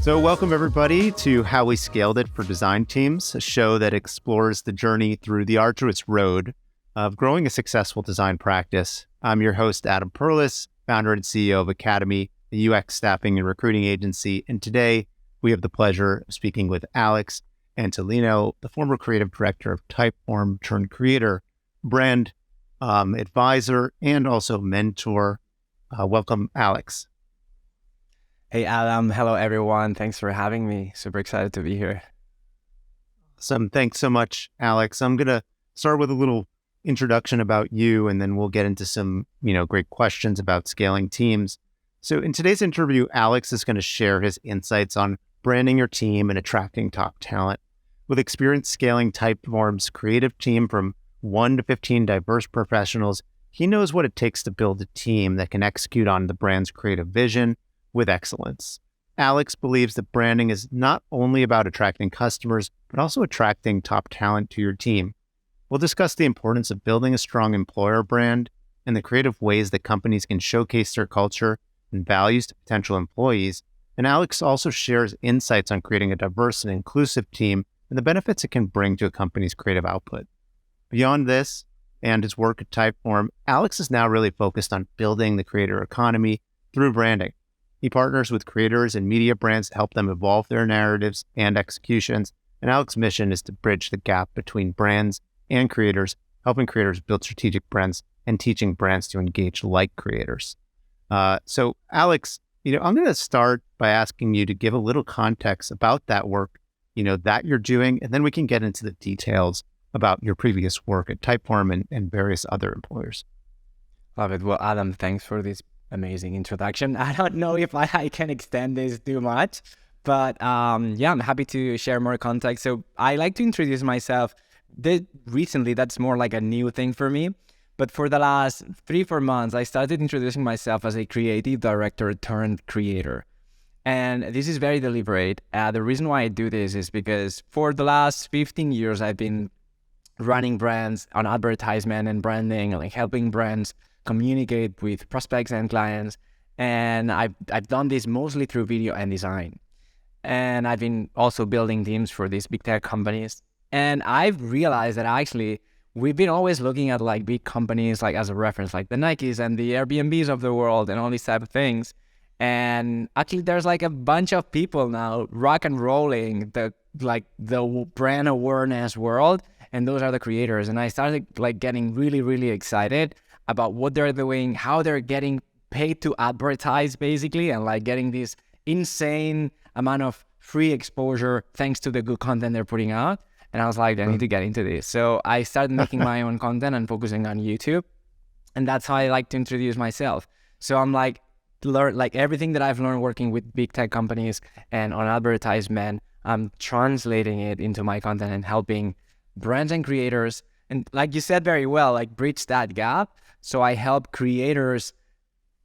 So welcome everybody to How We Scaled It for Design Teams, a show that explores the journey through the arduous road of growing a successful design practice. I'm your host, Adam Perlis, founder and CEO of Academy, a UX staffing and recruiting agency. And today we have the pleasure of speaking with Alex Antolino, the former creative director of Typeform turned creator, brand advisor, and also mentor. Welcome, Alex. Hey, Adam. Hello, everyone. Thanks for having me. Super excited to be here. Awesome. Thanks so much, Alex. I'm going to start with a little introduction about you, and then we'll get into some, great questions about scaling teams. So in today's interview, Alex is going to share his insights on branding your team and attracting top talent. With experience scaling Typeform's creative team from 1 to 15 diverse professionals, he knows what it takes to build a team that can execute on the brand's creative vision with excellence. Alex believes that branding is not only about attracting customers, but also attracting top talent to your team. We'll discuss the importance of building a strong employer brand and the creative ways that companies can showcase their culture and values to potential employees. And Alex also shares insights on creating a diverse and inclusive team and the benefits it can bring to a company's creative output. Beyond this and his work at Typeform, Alex is now really focused on building the creator economy through branding. He partners with creators and media brands to help them evolve their narratives and executions. And Alex's mission is to bridge the gap between brands and creators, helping creators build strategic brands and teaching brands to engage like creators. So Alex, I'm going to start by asking you to give a little context about that work, that you're doing, and then we can get into the details about your previous work at Typeform and various other employers. Love it. Well, Adam, thanks for this amazing introduction. I don't know if I can extend this too much, but I'm happy to share more context. So I like to introduce myself. Recently, that's more like a new thing for me. But for the last 3-4 months, I started introducing myself as a creative director turned creator. And this is very deliberate. The reason why I do this is because for the last 15 years, I've been running brands on advertisement and branding, and like helping brands communicate with prospects and clients. And I've done this mostly through video and design. And I've been also building teams for these big tech companies. And I've realized that actually we've been always looking at like big companies like as a reference, like the Nikes and the Airbnbs of the world and all these type of things. And actually there's like a bunch of people now rock and rolling the brand awareness world. And those are the creators. And I started like getting really, really excited about what they're doing, how they're getting paid to advertise basically, and like getting this insane amount of free exposure thanks to the good content they're putting out. And I was like, I need to get into this. So I started making my own content and focusing on YouTube. And that's how I like to introduce myself. So I'm like, learn like everything that I've learned working with big tech companies and on advertisement, I'm translating it into my content and helping brands and creators. And like you said very well, like bridge that gap. So I help creators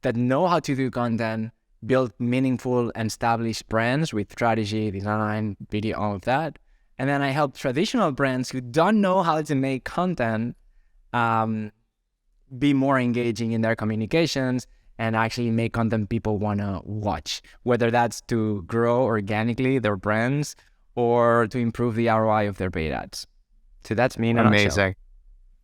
that know how to do content, build meaningful and established brands with strategy, design, video, all of that. And then I help traditional brands who don't know how to make content be more engaging in their communications and actually make content people want to watch, whether that's to grow organically their brands or to improve the ROI of their paid ads. So that's me in a nutshell.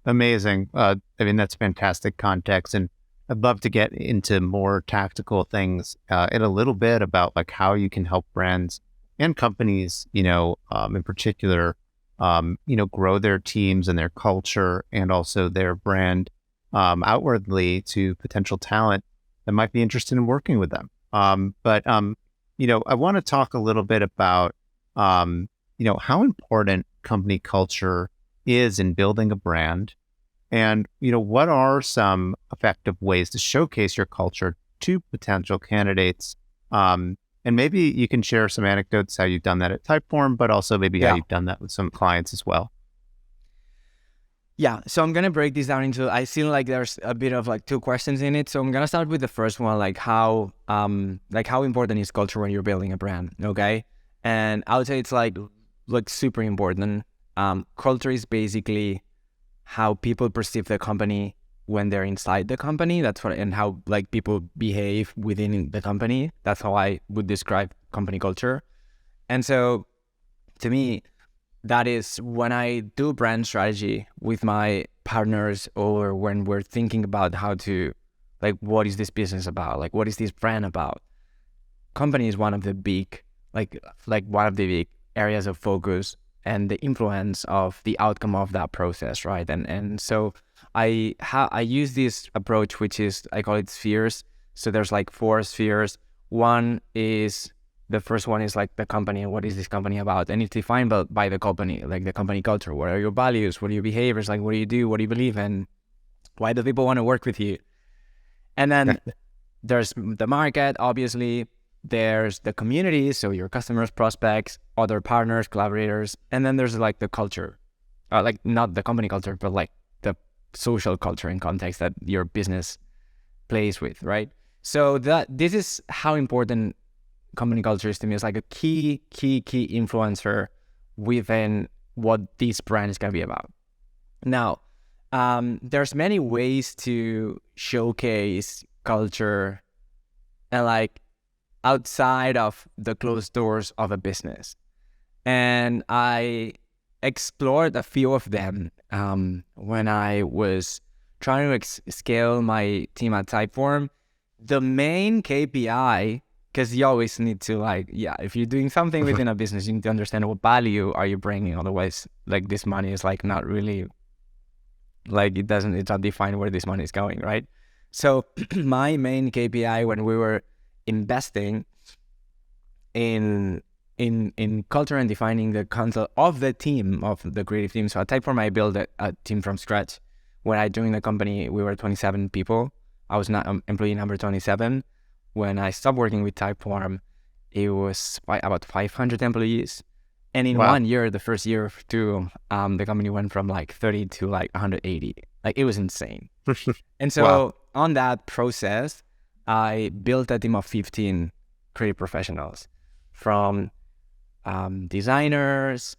Amazing. That's fantastic context. And I'd love to get into more tactical things in a little bit about like how you can help brands and companies, in particular, grow their teams and their culture and also their brand outwardly to potential talent that might be interested in working with them. But I want to talk a little bit about, how important company culture is in building a brand, and what are some effective ways to showcase your culture to potential candidates, and maybe you can share some anecdotes how you've done that at Typeform, but also maybe how you've done that with some clients as well. Yeah, so I'm gonna break this down into, I feel like there's a bit of like 2 questions in it. So I'm gonna start with the first one, like how important is culture when you're building a brand, okay? And I would say it's like super important. Culture is basically how people perceive the company when they're inside the company. That's what, and how like people behave within the company. That's how I would describe company culture. And so to me, that is when I do brand strategy with my partners, or when we're thinking about how to, like, what is this business about? Like, what is this brand about? Company is one of the big, like one of the big areas of focus and the influence of the outcome of that process, right? And so I use this approach, which is, I call it spheres. So there's like 4 spheres. The first one is like the company, and what is this company about? And it's defined by the company, like the company culture. What are your values? What are your behaviors? Like, what do you do? What do you believe in? Why do people want to work with you? And then there's the market, obviously. There's the community, so your customers, prospects, other partners, collaborators. And then there's like the culture, like not the company culture, but like the social culture and context that your business plays with, right? So this is how important company culture is to me. It's like a key influencer within what this brand is going to be about. Now, there's many ways to showcase culture and like outside of the closed doors of a business. And I explored a few of them when I was trying to scale my team at Typeform. The main KPI, because you always need to if you're doing something within a business, you need to understand what value are you bringing. Otherwise, like, this money is like not really, like, it's not defined where this money is going, right? So my main KPI when we were investing in culture and defining the concept of the team, of the creative team. So at Typeform, I built a team from scratch. When I joined the company, we were 27 people. I was not employee number 27. When I stopped working with Typeform, it was about 500 employees. And in 1 year, the first year or two, the company went from like 30 to like 180. Like, it was insane. And so on that process, I built a team of 15 creative professionals, from designers,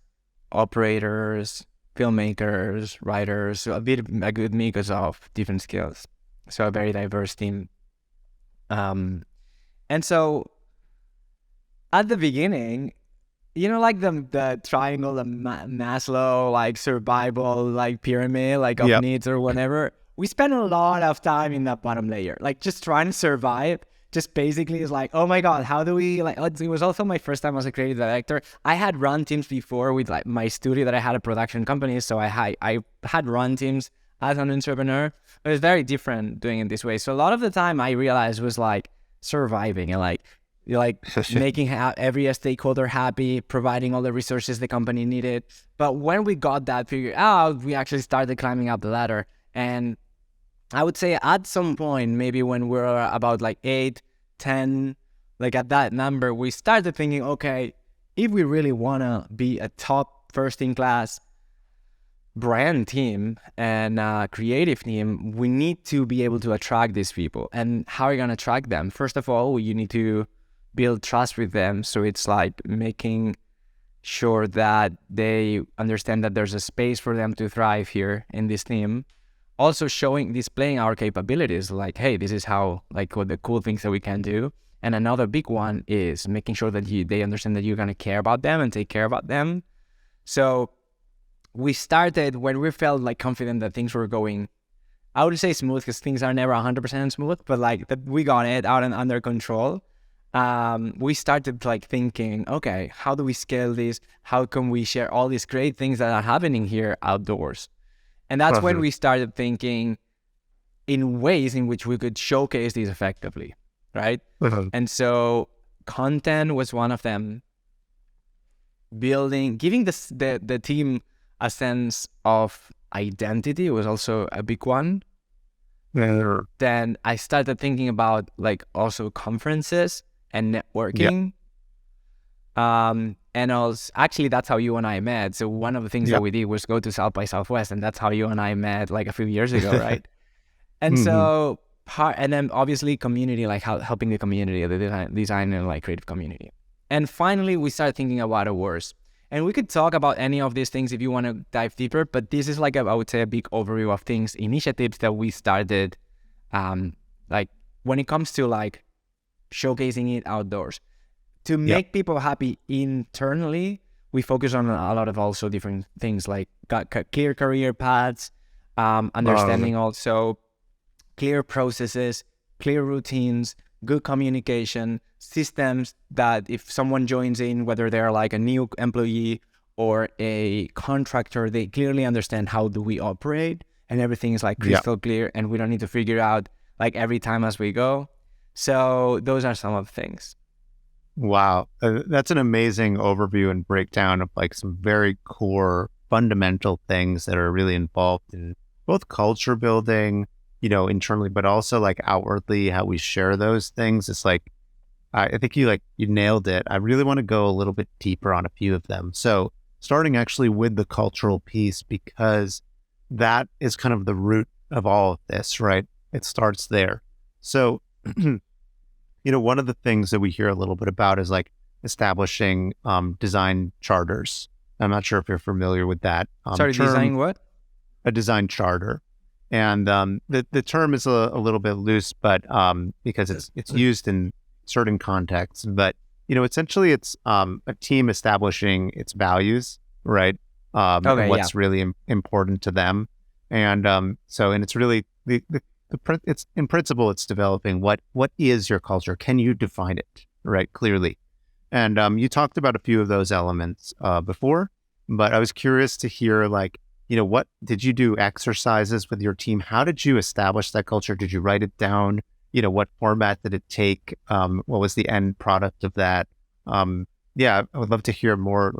operators, filmmakers, writers, so a good mix of different skills. So a very diverse team. And so at the beginning, like the triangle, the Maslow, like survival, like pyramid, like of needs or whatever, we spend a lot of time in that bottom layer, like just trying to survive. Just basically is like, oh my God, how do we, like, it was also my first time as a creative director. I had run teams before with like my studio that I had a production company. So I had run teams as an entrepreneur. It was very different doing it this way. So a lot of the time I realized was like surviving and like making every stakeholder happy, providing all the resources the company needed. But when we got that figured out, we actually started climbing up the ladder. And I would say at some point, maybe when we're about like 8, 10, like at that number, we started thinking, okay, if we really want to be a top first-in-class brand team and creative team, we need to be able to attract these people. And how are you going to attract them? First of all, you need to build trust with them. So it's like making sure that they understand that there's a space for them to thrive here in this team. Also displaying our capabilities, like, hey, this is how, like, what the cool things that we can do. And another big one is making sure that they understand that you're going to care about them and take care about them. So we started when we felt like confident that things were going, I would say smooth, because things are never 100% smooth, but like that we got it out and under control. We started like thinking, okay, how do we scale this? How can we share all these great things that are happening here outdoors? And that's when we started thinking in ways in which we could showcase these effectively, right? And so content was one of them. Giving the team a sense of identity was also a big one. Then I started thinking about like also conferences and networking. And also, actually, that's how you and I met. So one of the things that we did was go to South by Southwest, and that's how you and I met like a few years ago, right? And so and then obviously community, like helping the community, the design and like creative community. And finally, we started thinking about awards. And we could talk about any of these things if you want to dive deeper, but this is like I would say a big overview of things, initiatives that we started, like when it comes to like showcasing it outdoors. To make people happy internally, we focus on a lot of also different things like clear career paths, understanding also clear processes, clear routines, good communication, systems that if someone joins in, whether they're like a new employee or a contractor, they clearly understand how do we operate, and everything is like crystal clear, and we don't need to figure out like every time as we go. So those are some of the things. Wow. That's an amazing overview and breakdown of like some very core fundamental things that are really involved in both culture building, internally, but also like outwardly, how we share those things. It's like, I think you nailed it. I really want to go a little bit deeper on a few of them. So starting actually with the cultural piece, because that is kind of the root of all of this, right? It starts there. So, one of the things that we hear a little bit about is like establishing design charters. I'm not sure if you're familiar with that Sorry, term. design what? A design charter. And the term is a little bit loose, but because it's used in certain contexts. But essentially, it's a team establishing its values, right? And what's really important to them, and it's really it's in principle, it's developing what is your culture. Can you define it right clearly? And you talked about a few of those elements before, but I was curious to hear what did you do exercises with your team? How did you establish that culture? Did you write it down? What format did it take? What was the end product of that? I would love to hear more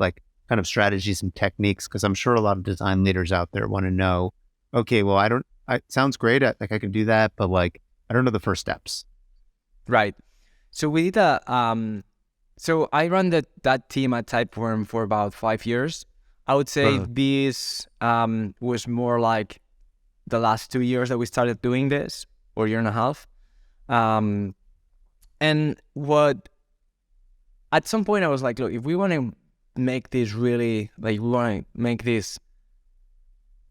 kind of strategies and techniques, because I'm sure a lot of design leaders out there want to know, okay, well, it sounds great. I can do that, but I don't know the first steps. Right. So we did so I run that team at Typeform for about 5 years. I would say this was more like the last 2 years that we started doing this, or year and a half. And at some point I was like, look, if we want to make this really, we want to make this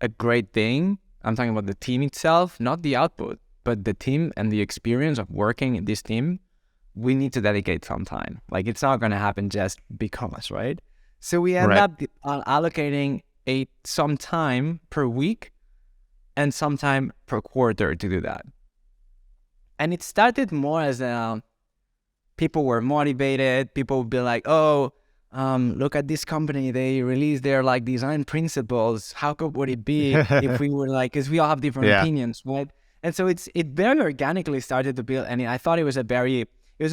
a great thing, I'm talking about the team itself, not the output, but the team and the experience of working in this team, we need to dedicate some time. It's not going to happen just because, right? So we end up allocating some time per week and some time per quarter to do that. And it started more as people were motivated. People would be like, oh, look at this company. They released their design principles. How would it be if we were because we all have different opinions, right? And so it very organically started to build. And I thought it was a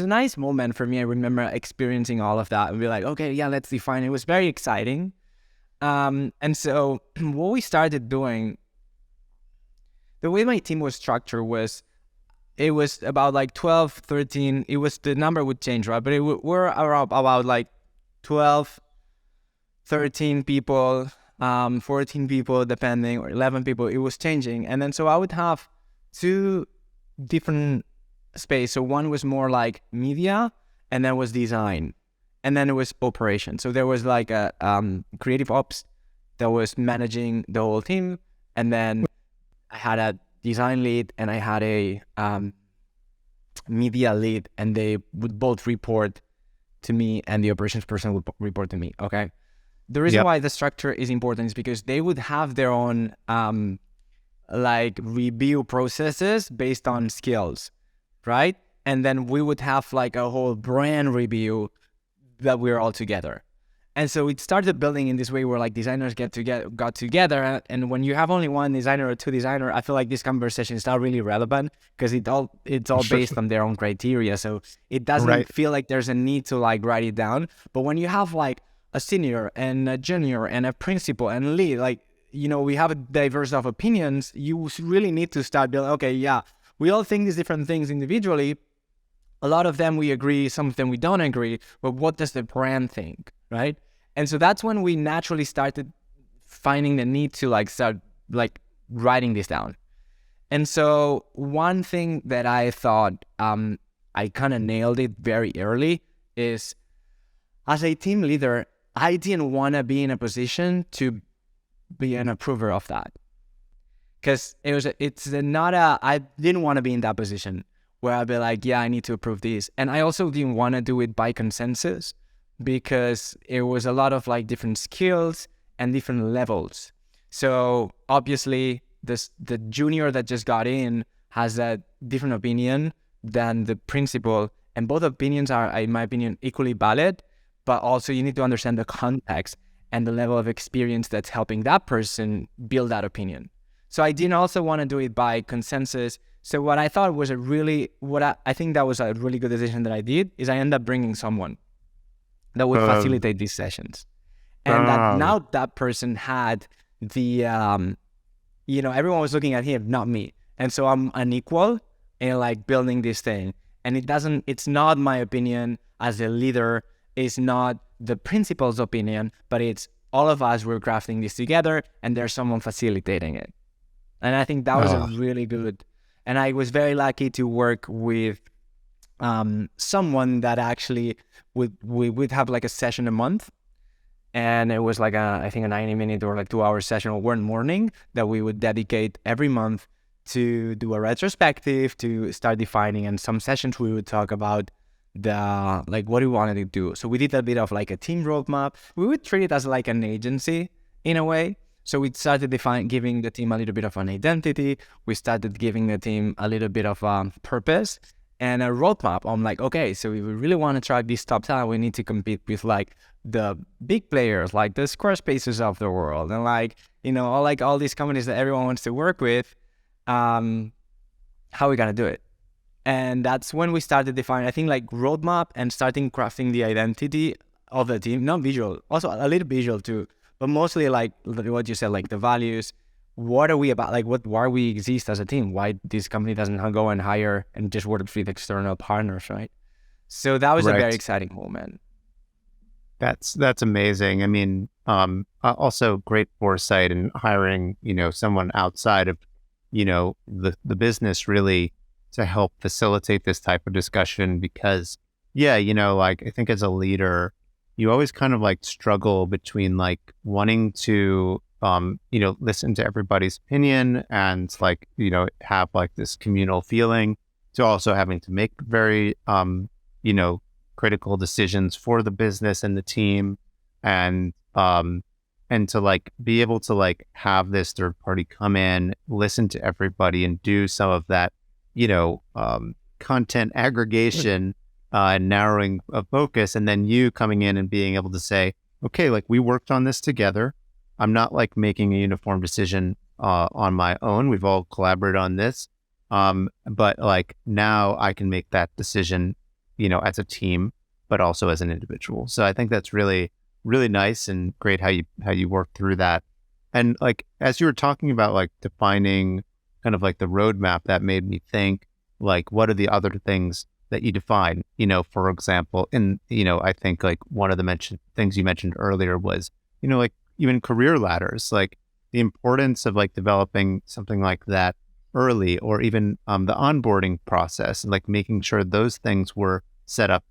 nice moment for me. I remember experiencing all of that and be like, okay, yeah, let's define it. It was very exciting. And so what we started doing, the way my team was structured was, it was about 12, 13. The number would change, right? But we're about 12, 13 people, 14 people, depending, or 11 people. It was changing. And then so I would have two different space. So one was more like media, and then was design, and then it was operation. So there was a creative ops that was managing the whole team, and then I had a design lead and I had a media lead, and they would both report to me, and the operations person would report to me. Okay. The reason why the structure is important is because they would have their own review processes based on skills, right? And then we would have a whole brand review that we're all together. And so it started building in this way where designers got together, and when you have only one designer or two designer, I feel like this conversation is not really relevant, because it's all based on their own criteria. So it doesn't feel like there's a need to write it down. But when you have a senior and a junior and a principal and lead, we have a diverse of opinions, you really need to start building, okay, yeah, we all think these different things individually. A lot of them we agree, some of them we don't agree, but what does the brand think, right? And so that's when we naturally started finding the need to start writing this down. And so one thing that I thought I kind of nailed it very early is, as a team leader, I didn't want to be in a position to be an approver of that. Because I didn't want to be in that position. where I'd be like, yeah, I need to approve this. And I also didn't want to do it by consensus because it was a lot of like different skills and different levels. So obviously the junior that just got in has a different opinion than the principal. And both opinions are, in my opinion, equally valid, but also you need to understand the context and the level of experience that's helping that person build that opinion. So I didn't also want to do it by consensus. So what I thought was I think that was a really good decision that I did is I ended up bringing someone that would facilitate these sessions. And that now that person had the, everyone was looking at him, not me. And so I'm an equal in like building this thing. And it's not my opinion as a leader, it's not the principal's opinion, but it's all of us, we're crafting this together and there's someone facilitating it. And I think that was a really good, and I was very lucky to work with someone that actually we would have like a session a month. And it was like I think a 90-minute or like 2-hour session or one morning that we would dedicate every month to do a retrospective, to start defining. And some sessions we would talk about what we wanted to do. So we did a bit of like a team roadmap. We would treat it as like an agency in a way. So we started giving the team a little bit of an identity. We started giving the team a little bit of purpose and a roadmap. I'm like, okay, so if we really want to track this top talent, we need to compete with like the big players, like the Squarespaces of the world, and all these companies that everyone wants to work with. How are we gonna do it? And that's when we started defining, I think, like roadmap and starting crafting the identity of the team, not visual, also a little visual too, but mostly like what you said, like the values. What are we about? Like, why we exist as a team? Why this company doesn't go and hire and just work with external partners, right? So that was a very exciting moment. That's amazing. I mean, also great foresight in hiring, someone outside of, the business really to help facilitate this type of discussion because, like I think as a leader, you always kind of like struggle between like wanting to, listen to everybody's opinion and like, have like this communal feeling to also having to make very, critical decisions for the business and the team and to like be able to like have this third party come in, listen to everybody and do some of that, content aggregation and narrowing of focus. And then you coming in and being able to say, okay, like we worked on this together. I'm not like making a uniform decision on my own. We've all collaborated on this. But like now I can make that decision, as a team, but also as an individual. So I think that's really, really nice and great how you work through that. And like, as you were talking about like defining kind of like the roadmap, that made me think like, what are the other things that you define, for example, I think like one of the things you mentioned earlier was, like even career ladders, like the importance of like developing something like that early, or even the onboarding process and like making sure those things were set up,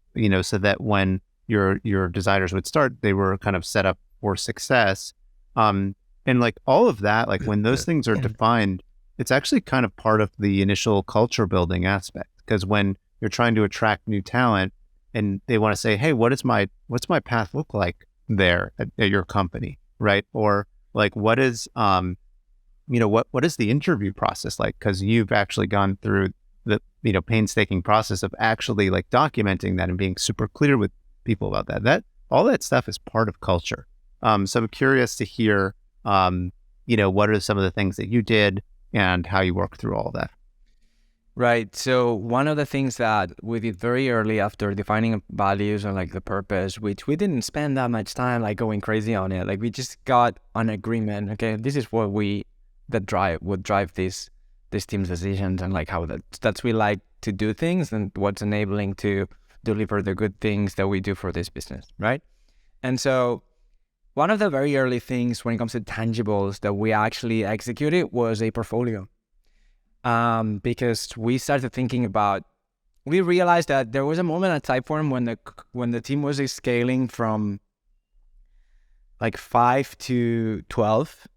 so that when your designers would start, they were kind of set up for success. And like all of that, like when those things are defined, it's actually kind of part of the initial culture building aspect. Because when you're trying to attract new talent and they want to say, hey, what's my path look like there at your company, right? Or like, what is, what is the interview process like? Because you've actually gone through the, painstaking process of actually like documenting that and being super clear with people about that. All that stuff is part of culture. So I'm curious to hear, what are some of the things that you did and how you worked through all of that? Right. So one of the things that we did very early after defining values and like the purpose, which we didn't spend that much time like going crazy on it. Like we just got an agreement. Okay, this is what would drive this team's decisions and like how that's we like to do things and what's enabling to deliver the good things that we do for this business, right? And so one of the very early things when it comes to tangibles that we actually executed was a portfolio. Because we started thinking about, we realized that there was a moment at Typeform when the team was scaling from like 5 to 12,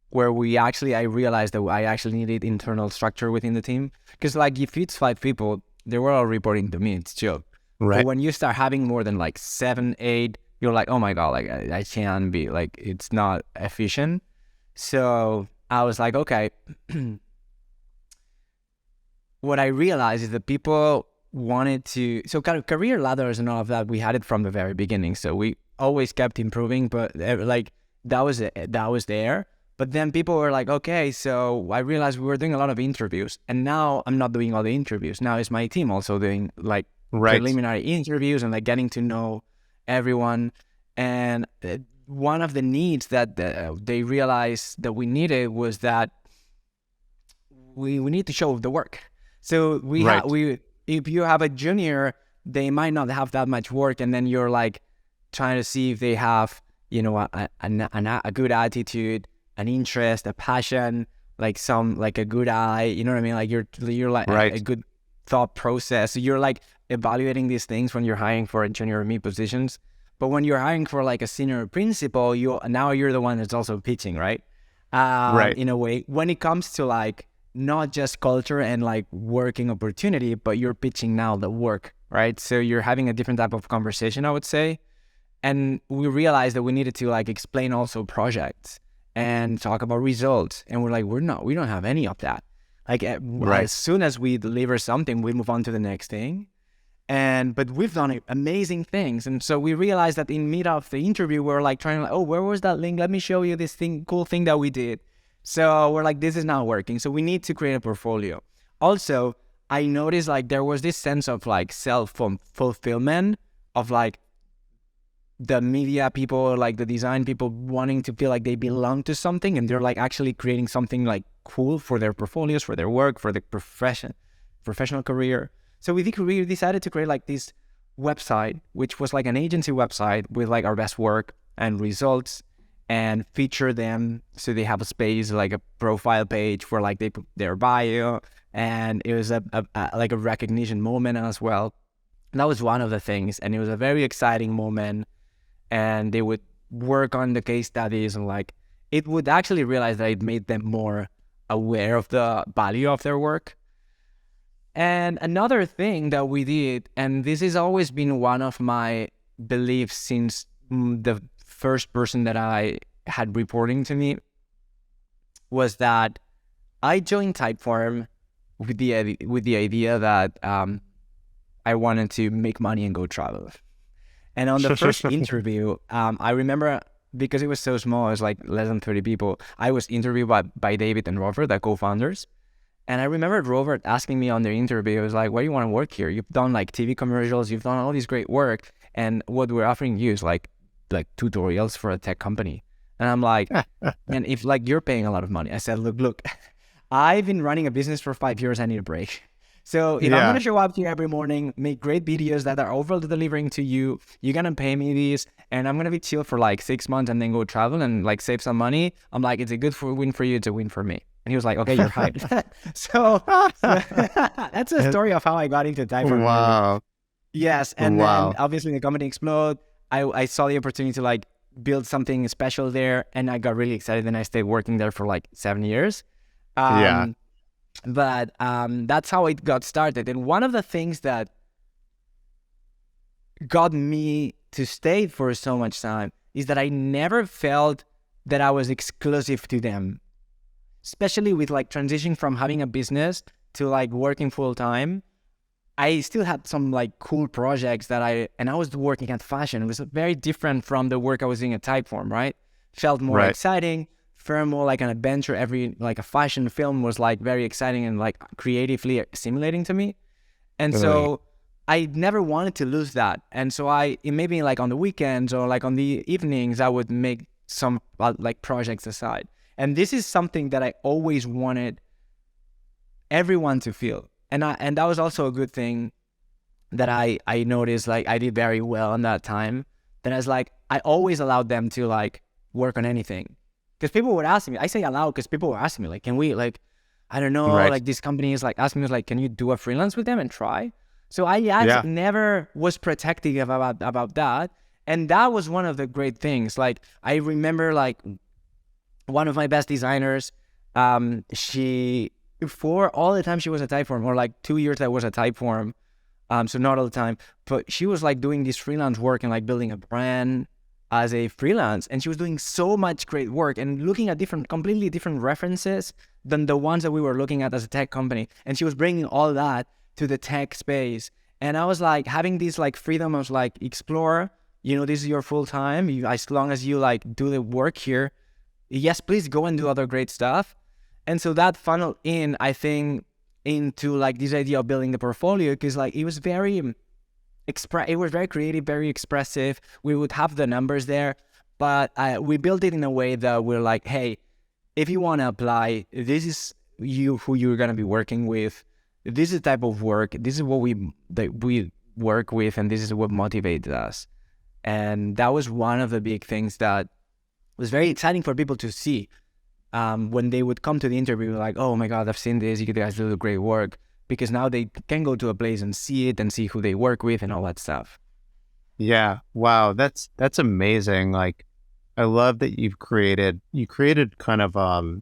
where I realized that I actually needed internal structure within the team. Because like if it's 5 people, they were all reporting to me. It's chill. But Right. when you start having more than like 7, 8, you're like, oh my God, like I can't be like, it's not efficient. So I was like, okay, what I realized is that people wanted to, so kind of career ladders and all of that, we had it from the very beginning. So we always kept improving, but like that was there. But then people were like, okay, so I realized we were doing a lot of interviews, and now I'm not doing all the interviews. Now it's my team also doing like Right. preliminary interviews and like getting to know everyone. And one of the needs that they realized that we needed was that we need to show the work. So Right. if you have a junior, they might not have that much work, and then you're like trying to see if they have, you know, a good attitude, an interest, a passion, like a good eye, you know what I mean? Like you're like a Right. good thought process. So you're like evaluating these things when you're hiring for a junior or mid positions. But when you're hiring for like a senior principal, you're the one that's also pitching, right? Right. In a way, when it comes to like not just culture and like working opportunity, but you're pitching now the work, right? So you're having a different type of conversation, I would say. And we realized that we needed to like explain also projects and talk about results. And we're like, we don't have any of that. Like Right. as soon as we deliver something, we move on to the next thing. But we've done amazing things. And so we realized that in mid of the interview, we're like trying like, oh, where was that link? Let me show you this cool thing that we did. So we're like, this is not working. So we need to create a portfolio. Also, I noticed like there was this sense of like self-fulfillment of like the media people, like the design people wanting to feel like they belong to something, and they're like actually creating something like cool for their portfolios, for their work, for the professional career. So we decided to create like this website, which was like an agency website with like our best work and results, and feature them so they have a space, like a profile page where like they put their bio, and it was a like a recognition moment as well. And that was one of the things, and it was a very exciting moment. And they would work on the case studies, and like it would actually realize that it made them more aware of the value of their work. And another thing that we did, and this has always been one of my beliefs since the first person that I had reporting to me, was that I joined Typeform with the idea that I wanted to make money and go travel. And on the first interview, I remember, because it was so small, it was like less than 30 people, I was interviewed by David and Robert, the co-founders. And I remember Robert asking me on the interview, he was like, why do you want to work here? You've done like TV commercials, you've done all this great work, and what we're offering you is like tutorials for a tech company. And I'm like, and if like you're paying a lot of money, I said, look, I've been running a business for 5 years, I need a break. So if I'm going to show up to you every morning, make great videos that are over delivering to you, you're going to pay me this, and I'm going to be chill for like 6 months and then go travel and like save some money. I'm like, it's a good win for you, it's a win for me. And he was like, okay, you're hyped. So that's a story of how I got into Typeform. Wow. Yes. And Wow. then obviously the company exploded. I saw the opportunity to like build something special there, and I got really excited, and I stayed working there for like 7 years. Yeah. But that's how it got started. And one of the things that got me to stay for so much time is that I never felt that I was exclusive to them, especially with like transitioning from having a business to like working full time. I still had some like cool projects that I was working at fashion. It was very different from the work I was doing at Typeform, right? Felt more exciting, felt more like an adventure. Every like a fashion film was like very exciting and like creatively stimulating to me. And so I never wanted to lose that. And so maybe like on the weekends or like on the evenings, I would make some like projects aside. And this is something that I always wanted everyone to feel. And that was also a good thing that I noticed, like I did very well in that time. That I was like, I always allowed them to like work on anything. Because people would ask me, I say allow because people were asking me, like, can we, like, I don't know, like this company is like asking me, like, can you do a freelance with them and try? So I never was protective about that. And that was one of the great things. Like, I remember like one of my best designers, she, for all the time she was at Typeform, or like 2 years that was at Typeform, so not all the time, but she was like doing this freelance work and like building a brand as a freelance, and she was doing so much great work and looking at completely different references than the ones that we were looking at as a tech company, and she was bringing all that to the tech space. And I was like having this like freedom of like, explore, this is your full time, as long as you like do the work here, yes, please go and do other great stuff. And so that funneled in, I think, into like this idea of building the portfolio, because like it was very it was very creative, very expressive. We would have the numbers there, but we built it in a way that we're like, hey, if you want to apply, this is who you're going to be working with. This is the type of work. This is what we work with, and this is what motivates us. And that was one of the big things that was very exciting for people to see. When they would come to the interview, like, oh my God, I've seen this. You guys do great work. Because now they can go to a place and see it and see who they work with and all that stuff. Yeah. Wow. That's amazing. Like, I love that you created kind of a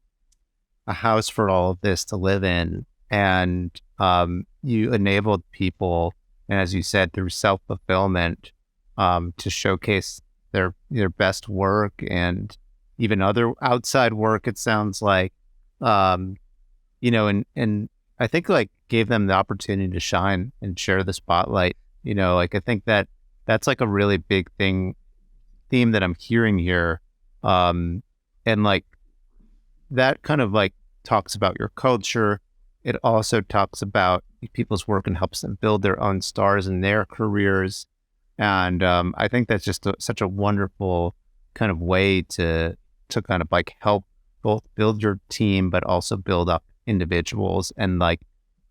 house for all of this to live in, and you enabled people, and as you said, through self-fulfillment, to showcase their best work and even other outside work, it sounds like, and I think like gave them the opportunity to shine and share the spotlight. Like, I think that's like a really big theme that I'm hearing here. And like that kind of like talks about your culture. It also talks about people's work and helps them build their own stars in their careers. And I think that's just such a wonderful kind of way to kind of like help both build your team, but also build up individuals. And like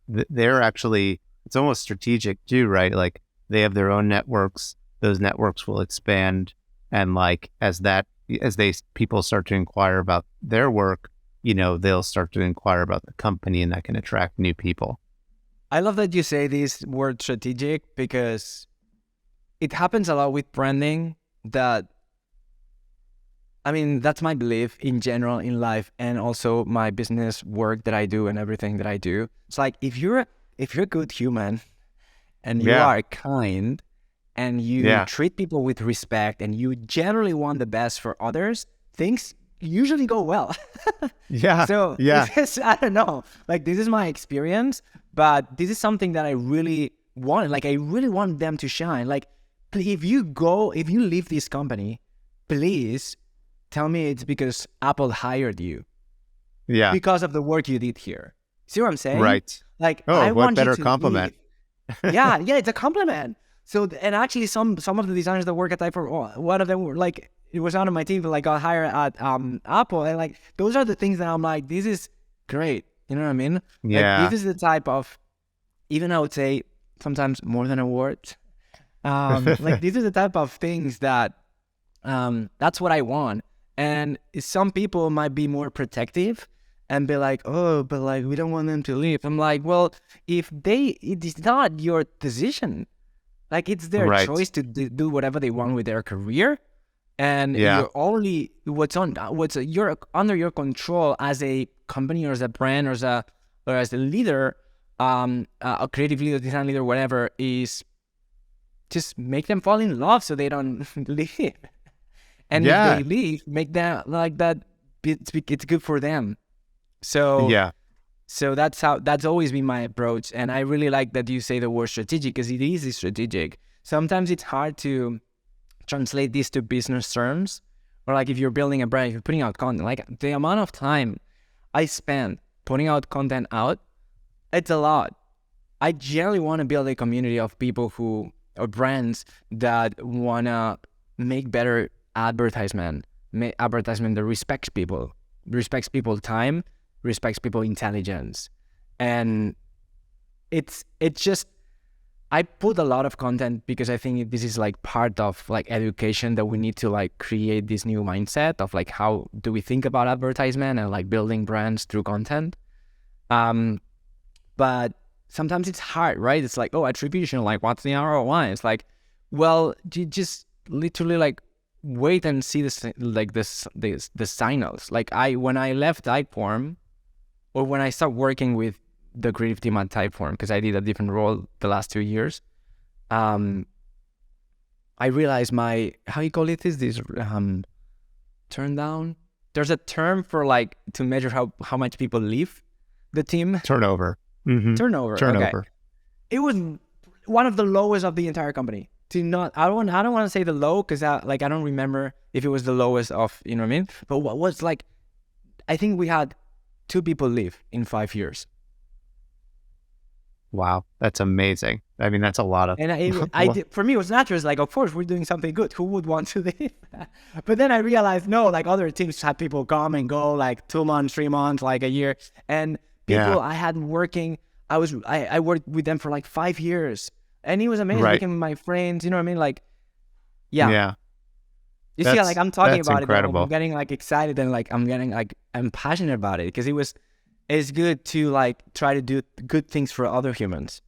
they're actually, it's almost strategic too, right? Like they have their own networks. Those networks will expand. And like as people start to inquire about their work, they'll start to inquire about the company, and that can attract new people. I love that you say this word strategic, because it happens a lot with branding. That's my belief in general in life, and also my business work that I do and everything that I do. It's like, if you're a good human and you are kind and you treat people with respect and you generally want the best for others, things usually go well. So this is, I don't know, like this is my experience, but this is something that I really want. Like I really want them to shine. Like if you leave this company, please tell me it's because Apple hired you. Yeah. Because of the work you did here. See what I'm saying? Right. Like, I want better you to compliment. Yeah, it's a compliment. So, and actually some of the designers that work at Typeform, one of them were like, it was out of my team, but like got hired at Apple. And like, those are the things that I'm like, this is great. You know what I mean? Yeah. Like, this is the type of, even I would say sometimes more than awards. Like these are the type of things that, that's what I want. And some people might be more protective and be like, oh, but like, we don't want them to leave. I'm like, well, it is not your decision. Like, it's their choice to do whatever they want with their career. And you're only, you're under your control as a company or as a brand or as a leader, a creative leader, design leader, whatever, is just make them fall in love so they don't leave. And if they leave, make that like that. It's good for them. So So that's always been my approach. And I really like that you say the word strategic, because it is strategic. Sometimes it's hard to translate this to business terms, or like if you're building a brand, if you're putting out content, like the amount of time I spend putting out content out, it's a lot. I generally want to build a community of people or brands that want to make better advertisement that respects people's time, respects people's intelligence. And it's just, I put a lot of content because I think this is like part of like education, that we need to like create this new mindset of like, how do we think about advertisement and like building brands through content. But sometimes it's hard, right? It's like, oh, attribution, like what's the ROI? It's like, well, you just literally like wait and see the signals. Like when I left Typeform, or when I started working with the creative team at Typeform, because I did a different role the last 2 years, I realized how you call it is this turn down. There's a term for like to measure how much people leave the team. Turnover. Mm-hmm. Turnover. Okay. It was one of the lowest of the entire company. I don't want to say the low, because I don't remember if it was the lowest of, you know what I mean? But what was like, I think we had 2 people leave in 5 years. Wow, that's amazing. I mean, that's a lot of. And for me, it was natural. It's like, of course, we're doing something good. Who would want to leave? But then I realized, no, like other teams had people come and go, like 2 months, 3 months, like a year, and people I had working. I worked with them for like 5 years, and it was amazing. Right. Became my friends. You know what I mean? Like, yeah. You see, like I'm talking about incredible. It, I'm getting like excited, and like I'm passionate about it, because it's good to like try to do good things for other humans.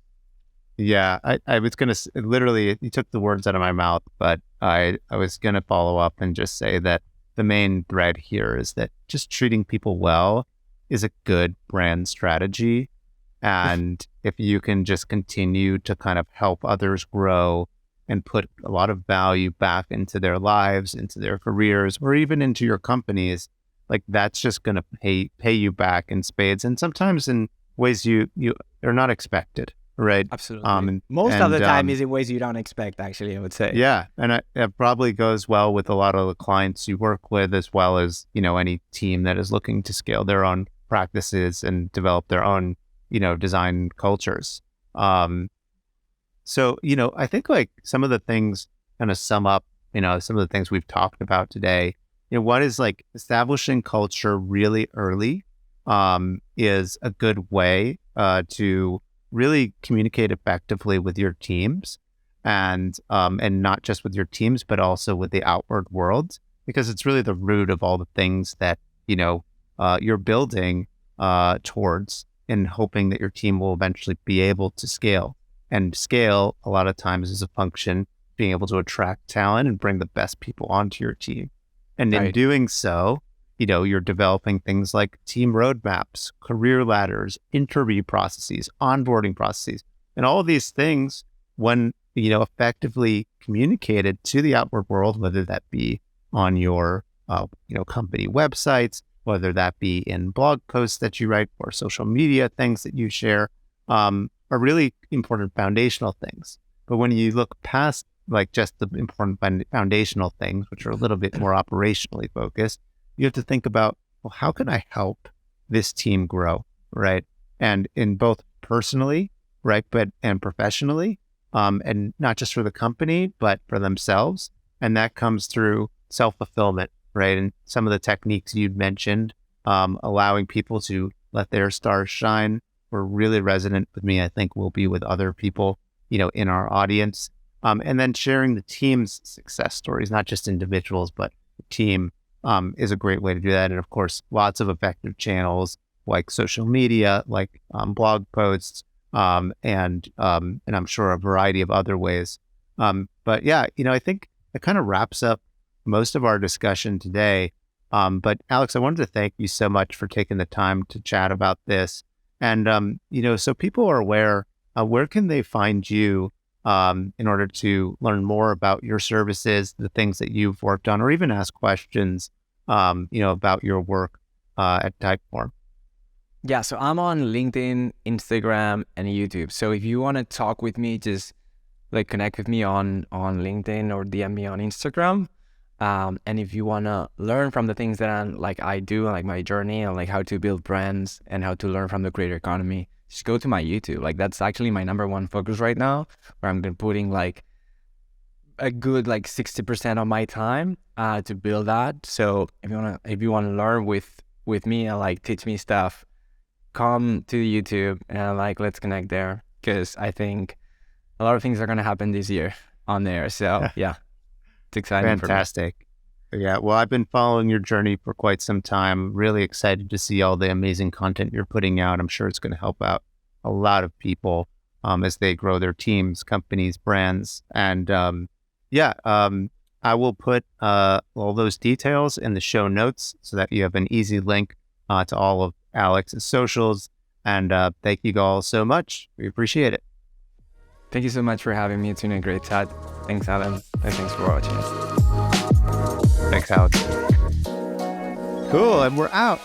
Yeah, I was gonna literally, you took the words out of my mouth, but I was gonna follow up and just say that the main thread here is that just treating people well is a good brand strategy. And if you can just continue to kind of help others grow and put a lot of value back into their lives, into their careers, or even into your companies, like that's just going to pay you back in spades, and sometimes in ways you are not expected, right? Absolutely. Most of the time is in ways you don't expect, actually, I would say. Yeah, and it probably goes well with a lot of the clients you work with, as well as, you know, any team that is looking to scale their own practices and develop their own, you know, design cultures. So, you know, I think like some of the things kind of sum up, you know, some of the things we've talked about today. You know, one is like establishing culture really early is a good way to really communicate effectively with your teams, and not just with your teams, but also with the outward world, because it's really the root of all the things that, you know, you're building towards, and hoping that your team will eventually be able to scale. And scale a lot of times is a function being able to attract talent and bring the best people onto your team. And in doing so, you know, you're developing things like team roadmaps, career ladders, interview processes, onboarding processes, and all of these things, when, you know, effectively communicated to the outward world, whether that be on your, you know, company websites, whether that be in blog posts that you write or social media things that you share, are really important foundational things. But when you look past like just the important foundational things, which are a little bit more operationally focused, you have to think about, well, how can I help this team grow, right? And in both personally, right, and professionally, and not just for the company, but for themselves. And that comes through self-fulfillment, right? And some of the techniques you'd mentioned, allowing people to let their stars shine, were really resonant with me. I think will be with other people, you know, in our audience. And then sharing the team's success stories, not just individuals, but the team, is a great way to do that. And of course, lots of effective channels like social media, like blog posts, and I'm sure a variety of other ways. But yeah, you know, I think it kind of wraps up most of our discussion today. But Alex, I wanted to thank you so much for taking the time to chat about this. And, you know, so people are aware, where can they find you in order to learn more about your services, the things that you've worked on, or even ask questions, you know, about your work at Typeform? Yeah, so I'm on LinkedIn, Instagram, and YouTube. So if you want to talk with me, just like connect with me on LinkedIn or DM me on Instagram. And if you want to learn from the things that I do, like my journey and like how to build brands and how to learn from the creator economy, just go to my YouTube. Like that's actually my number one focus right now, where I'm putting like a good like 60% of my time to build that. So if you wanna learn with me and like teach me stuff, come to YouTube and like let's connect there, because I think a lot of things are gonna happen this year on there. So yeah. It's exciting. Fantastic. Yeah. Well, I've been following your journey for quite some time. Really excited to see all the amazing content you're putting out. I'm sure it's going to help out a lot of people as they grow their teams, companies, brands. And I will put all those details in the show notes so that you have an easy link to all of Alex's socials. And thank you all so much. We appreciate it. Thank you so much for having me. It's been a great chat. Thanks, Adam. And thanks for watching. Thanks, Alex. Cool. And we're out.